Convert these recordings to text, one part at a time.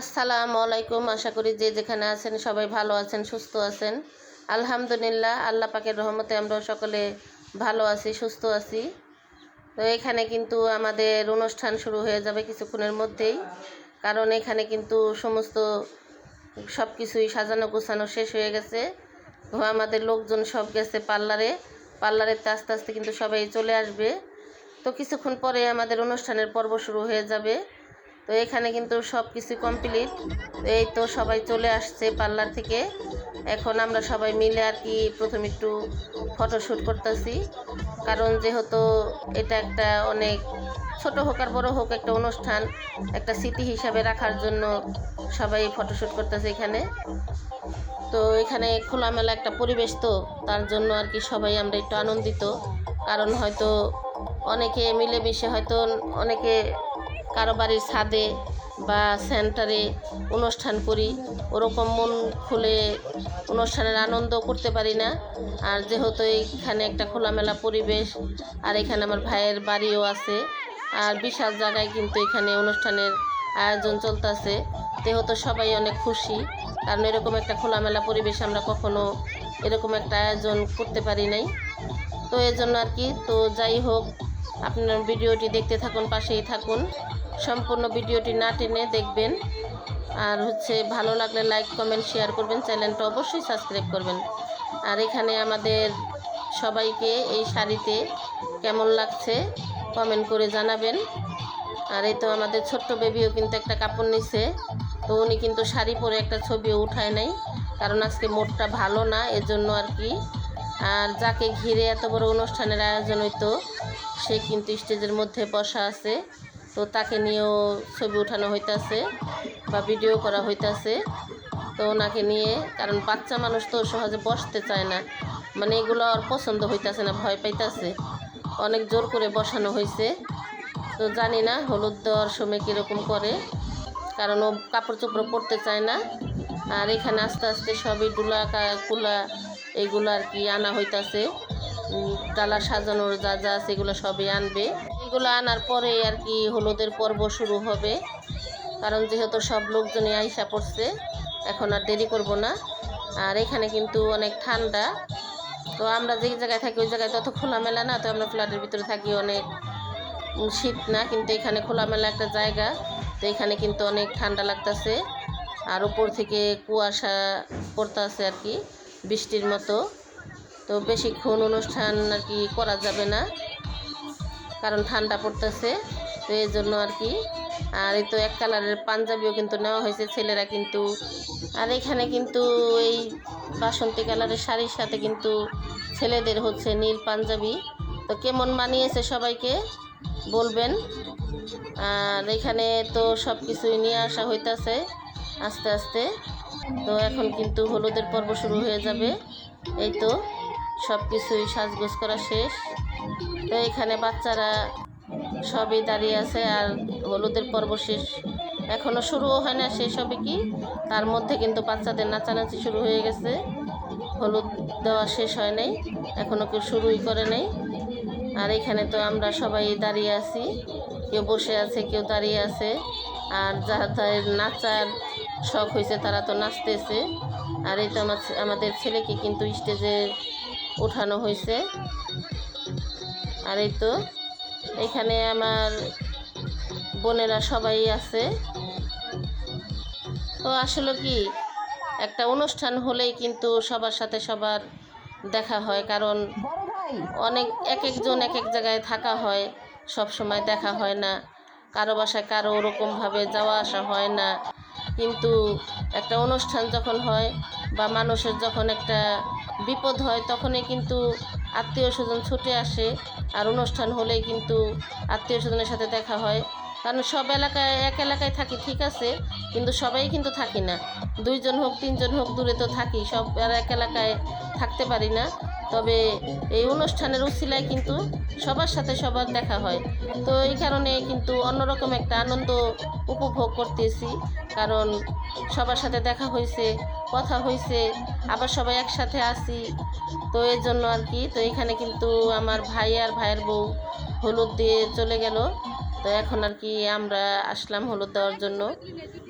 আসসালামু আলাইকুম। আশা করি যে যেখানে আছেন সবাই ভালো আছেন, সুস্থ আছেন। আলহামদুলিল্লাহ, আল্লাহ পাকের রহমতে আমরা সকলে ভালো আছি, সুস্থ আছি। তো এখানে কিন্তু আমাদের অনুষ্ঠান শুরু হয়ে যাবে কিছুক্ষণের মধ্যেই, কারণ এখানে কিন্তু সমস্ত সব কিছুই সাজানো গোছানো শেষ হয়ে গেছে। তো আমাদের লোকজন সব গেছে পার্লারেতে আস্তে আস্তে কিন্তু সবাই চলে আসবে। তো কিছুক্ষণ পরে আমাদের অনুষ্ঠানের পর্ব শুরু হয়ে যাবে। তো এখানে কিন্তু সব কিছু কমপ্লিট। এই তো সবাই চলে আসছে পার্লার থেকে। এখন আমরা সবাই মিলে আর কি প্রথমে একটু ফটোশ্যুট করতেছি, কারণ যেহেতু এটা একটা অনেক ছোট হোক আর বড় হোক একটা অনুষ্ঠান, একটা স্মৃতি হিসাবে রাখার জন্য সবাই ফটোশ্যুট করতেছে এখানে। তো এখানে খোলামেলা একটা পরিবেশ, তো তার জন্য আর কি সবাই আমরা একটু আনন্দিত। কারণ হয়তো অনেকে মিলেমিশে হয়তো অনেকে কারো বাড়ির ছাদে বা সেন্টারে অনুষ্ঠান করি, ওরকম মন খুলে অনুষ্ঠানের আনন্দ করতে পারি না। আর যেহেতু এইখানে একটা খোলামেলা পরিবেশ, আর এখানে আমার ভাইয়ের বাড়িও আছে, আর বিশাল জায়গায় কিন্তু এখানে অনুষ্ঠানের আয়োজন চলতেছে, যেহেতু সবাই অনেক খুশি। কারণ এরকম একটা খোলামেলা পরিবেশ আমরা কখনো এরকম একটা আয়োজন করতে পারি নাই। তো এই জন্য আর কি। তো যাই হোক, আপনার ভিডিওটি দেখতে থাকুন, পাশেই থাকুন, সম্পূর্ণ ভিডিওটি না টেনে দেখবেন। আর ভালো লাগলে লাইক কমেন্ট শেয়ার করবেন, চ্যানেলটা অবশ্যই সাবস্ক্রাইব করবেন। আর এখানে আমাদের সবাইকে এই শাড়িতে কেমন লাগছে কমেন্ট করে জানাবেন। আর এই তো আমাদের ছোট্ট বেবিও কিন্তু একটা কাপড় নিছে, তো উনি কিন্তু শাড়ি পরে একটা ছবিও উঠায় নাই, কারণ আজকে মোডটা ভালো না, এজন্য আর কি। আর যাকে ঘিরে এত বড় অনুষ্ঠানের আয়োজন হইতো, সে কিন্তু স্টেজের মধ্যে বসা আছে, তো তাকে নিয়েও ছবি উঠানো হইতাছে বা ভিডিও করা হইতাছে। তো ওনাকে নিয়ে, কারণ বাচ্চা মানুষ তো সহজে বসতে চায় না, মানে এগুলো আর পছন্দ হইতাছে না, ভয় পাইতাছে, অনেক জোর করে বসানো হয়েছে। তো জানি না হলুদ দেওয়ার সময় কীরকম করে, কারণ ও কাপড় চোপড় পরতে চায় না। আর এখানে আস্তে আস্তে সবই কুলা এইগুলো আর কি আনা হইতাছে, ডালা সাজানোর যা যা আছে এগুলো সবই আনবে। এগুলো আনার পরে আর কি হলুদের পর্ব শুরু হবে, কারণ যেহেতু সব লোকজনই আইসা পড়ছে, এখন আর দেরি করব না। আর এখানে কিন্তু অনেক ঠান্ডা, তো আমরা যে জায়গায় থাকি ওই জায়গায় তত খোলামেলা না, তো আমরা ফ্ল্যাটের ভিতরে থাকি, অনেক শীত না, কিন্তু এখানে খোলামেলা একটা জায়গা, তো এখানে কিন্তু অনেক ঠান্ডা লাগতেছে। আর উপর থেকে কুয়াশা পড়তেছে আর কি, বৃষ্টির মতো। তো বেশিক্ষণ অনুষ্ঠান আর কি করা যাবে না, কারণ ঠান্ডা পড়তেছে, তো এই জন্য আর কি। আর এই তো এক কালারের পাঞ্জাবিও কিন্তু নেওয়া হয়েছে ছেলেরা কিন্তু। আর এখানে কিন্তু এই বাসন্তী কালারের শাড়ির সাথে কিন্তু ছেলেদের নীল পাঞ্জাবি। তো কেমন মানিয়েছে সবাইকে বলবেন। আর এখানে তো সব কিছুই নিয়ে আসা হইতাছে আস্তে আস্তে। তো এখন কিন্তু হলুদের পর্ব শুরু হয়ে যাবে। এই তো সব কিছুই সাজগোজ করা শেষ। তো এখানে বাচ্চারা সবই দাঁড়িয়ে আছে, আর হলুদের পর্ব শেষ, এখনও শুরুও হয় না, শেষ হবে কি তার মধ্যে কিন্তু বাচ্চাদের নাচানাচি শুরু হয়ে গেছে। হলুদ দেওয়া শেষ হয় নাই, এখনও কেউ শুরুই করে নাই। আর এখানে তো আমরা সবাই দাঁড়িয়ে আছি, কেউ বসে আছে, কেউ দাঁড়িয়ে আছে। আর যাদের নাচার শখ হয়েছে তারা তো নাচতেছে। আর এই তো আমাদের ছেলেকে কিন্তু স্টেজে ওঠানো হয়েছে। আর এই তো এখানে আমার বোনেরা সবাই আছে। তো আসলে কি, একটা অনুষ্ঠান হলেই কিন্তু সবার সাথে সবার দেখা হয়, কারণ অনেক একজন এক এক জায়গায় থাকা হয়, সব সময় দেখা হয় না, কারো বাসায় কারো ওরকমভাবে যাওয়া আসা হয় না। কিন্তু একটা অনুষ্ঠান যখন হয় বা মানুষের যখন একটা বিপদ হয়, তখনই কিন্তু আত্মীয় স্বজন ছুটে আসে। আর অনুষ্ঠান হলেই কিন্তু আত্মীয় স্বজনের সাথে দেখা হয়। কারণ সব এলাকায় এক এলাকায় থাকি ঠিক আছে, কিন্তু সবাই কিন্তু থাকি না। 2 জন হোক 3 জন হোক দূরে তো থাকি, সব আর এক এলাকায় থাকতে পারি না। তবে এই অনুষ্ঠানের উছিলায় কিন্তু সবার সাথে সবার দেখা হয়। তো এই কারণে কিন্তু অন্যরকম একটা আনন্দ উপভোগ করতেছি। কারণ সবার সাথে দেখা হয়েছে, কথা হয়েছে, আবার সবাই একসাথে আছি। তো এর জন্য আর কি। তো এখানে কিন্তু আমার ভাই আর ভাইয়ের বউ হলুদ দিয়ে চলে গেল। তো এখন আর কি আমরা আসলাম হলুদ দেওয়ার জন্য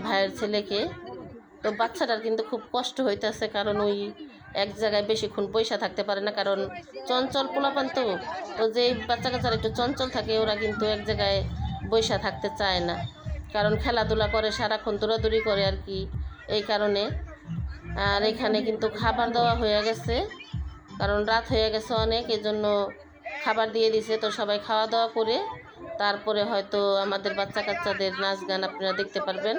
ভাইয়ের ছেলেকে। তো বাচ্চাটার কিন্তু খুব কষ্ট হইতেছে, কারণ ওই এক জায়গায় বেশিক্ষণ পয়সা থাকতে পারে না, কারণ চঞ্চল পোলাপান। তো তো যেই বাচ্চা কাচ্চারা একটু চঞ্চল থাকে ওরা কিন্তু এক জায়গায় বৈশা থাকতে চায় না, কারণ খেলাধুলা করে, সারাক্ষণ দৌড়াদৌড়ি করে আর কি, এই কারণে। আর এখানে কিন্তু খাবার দেওয়া হয়ে গেছে, কারণ রাত হয়ে গেছে অনেক, এজন্য খাবার দিয়ে দিছে। তো সবাই খাওয়া দাওয়া করে তারপরে হয়তো আমাদের বাচ্চা কাচ্চাদের নাচ গান আপনারা দেখতে পারবেন।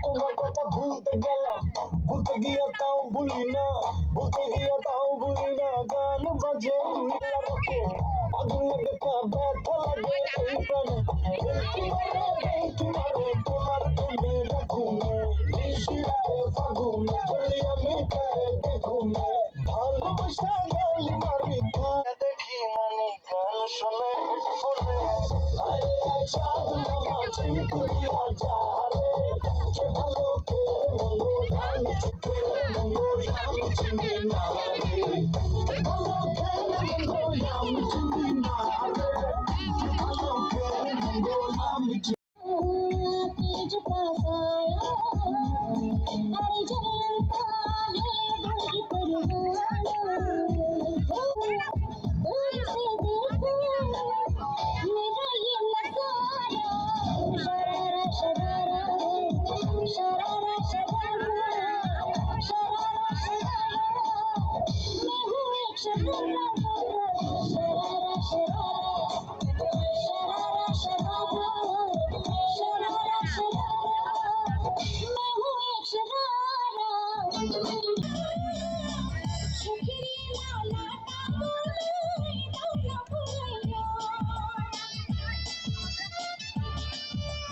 তোমার কথা ভুলতে গেলাম, ভুলতে গিয়ে তাও ভুলি না, ভুলতে গিয়ে তাও ভুলি না। গান বাজে রাখে, আগুন লাগে তা ব্যথা লাগে এই প্রাণে। বেঁকি মারে তোমার প্রেমে রাখুনে, নিশিরায় ফাগুনে চলি আমি তারে দেখুনে। ভালোবাসা গালি মারি দেখি নানি গান শুনে বলে আরে চাঁদ নামা চিন্তুরিয়া যা রে।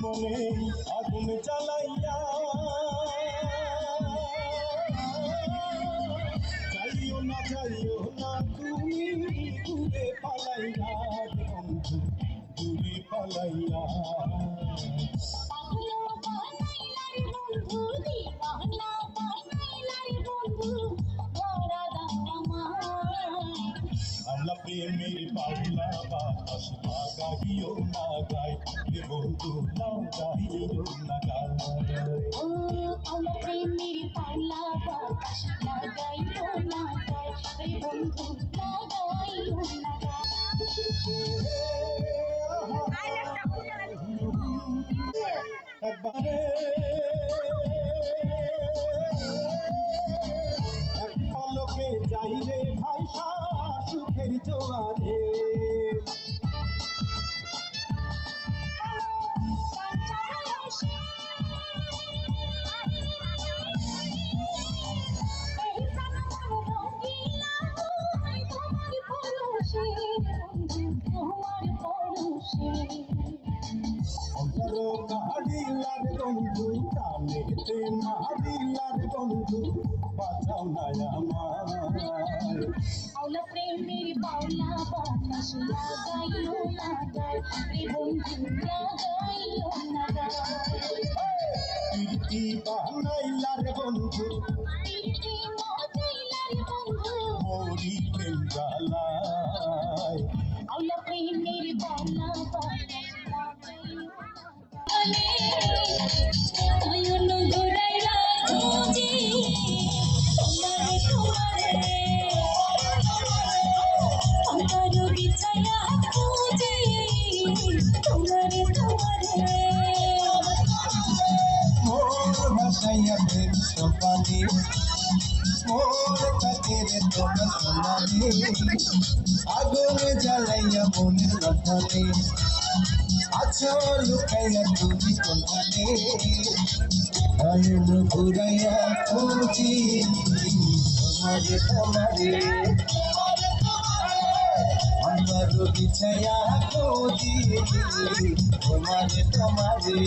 মনে আগুন জ্বালাইয়া যাইও না তুমি দূরে পালাইয়া, বন্ধু দূরে পালাইয়া। আমরা প্রেমের পাগলা বাতাস লাগাইও না গায় রে বন্ধু লাগাইও না গায় ও আমরা প্রেমের পাগলা বাতাস লাগাইও না গায় রে বন্ধু লাগাইও না একবারে এক পলকে যাই রে ভাই সুখের জোয়ারে অন্তর কাড়িলার বন্ধু কানেতে মারিলার বন্ধু বাঁচাও না আমায় আওলা প্রেমের পাওলা বাতাস লাগাইও না গায় রে বন্ধু লাগাইও না গায় কীর্তি বানাইলার বন্ধু প্রীতি মজাইলার বন্ধু মরি প্রেম জ্বালায় আওলা প্রেমের পাওলা বাতাস লাগাইও না গায় নয়ন ঘুরাইয়া খুঁজি তোমারে তোমারে আমার বিছায়া খুঁজি তোমারে তোমারে মোর ভাসাইয়া প্রেম সোপানি মোর কাকের তোমরা সোনালি আগুন জ্বালাইয়া মনের রথনে আছো লুকাইয়া তুমি কোনখানে নয়ন ঘুরাইয়া খুঁজি তোমারে তোমারে অন্তর বিছায়া খুঁজি তোমারে তোমারে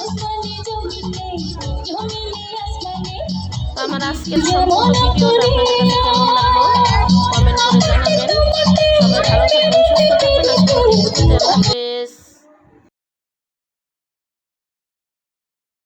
আসমানে জমিনে জমিনে আসমানে তো আমার আজকের সম্পূর্ণ ভিডিওটা আপনাদের কাছে কেমন লাগলো কমেন্ট করে জানাবেন। সবাই ভালো থাকবেন, সুস্থ থাকবেন। আজকের মতো বিদায়। আল্লাহ হাফেজ।